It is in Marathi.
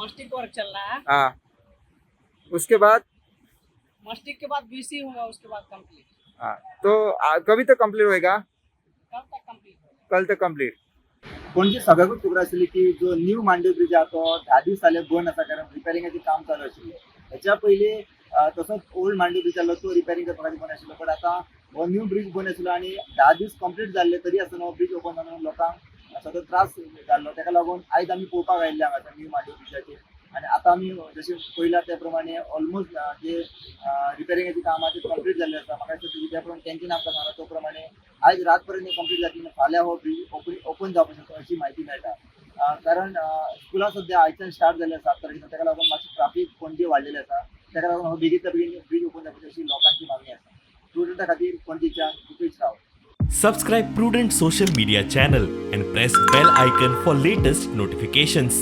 मस्टिक वर्क चल रहा है। हाँ, उसके बाद मस्टिक के बाद बीसी होगा, उसके बाद कंप्लीट। हाँ, तो कभी तक कंप्लीट होएगा? कब तक कंप्लीट होगा? कल तक कंप्लीट. कोणची सगळ्यात खबर आसली की जो न्यू मांडवी ब्रिज आहा तो 10 दीस जाले बंद आसा कारण रिपेरिंगाचे काम चालू आशिल्ले. हेच्या पयलीं तसोच ओल्ड मांडवी ब्रिज आसलो तो रिपेरिंग करपाक बंद आशिल्लो, पण आता हो न्यू ब्रिज बंद आशिल्लो आनी 10 दीस कंप्लीट जाल्ले तरी आसतना हो ब्रिज ओपन जावन लोकांक सतत त्रास जाल्लो. ताका लागून आयज आमी पळोवपाक आयिल्ले हांगासर न्यू मांडवी ब्रिजाचेर आनी आतां आमी जशें पळयलां त्या प्रमाणे ऑलमोस्ट जे रिपेरिंगाची कामां ती कंप्लीट जाल्ली आसा. म्हाका दिसता त्या प्रमाणे टँकीन आमकां सांगला तो प्रमाणे आयज रात पर्यंत कंप्लीट जातली आनी फाल्यां हो ब्रिज ओपन जावपाक शकता अशी म्हायती मेळटा. कारण स्कुलां सद्या आयच्यान स्टार्ट जाल्ली आसा 7 तारखेर, ताका लागून मातशी ट्राफीक पणजे वाडलेली आसा. ताका लागून हो बेगींतल्या बेगीन ब्रिज ओपन जावपाची अशी लोकांची मागणी आसा. स्टुडंटा खातीर पणजेच्यान रुपेश राव. Subscribe Prudent social media channel and press bell icon for latest notifications.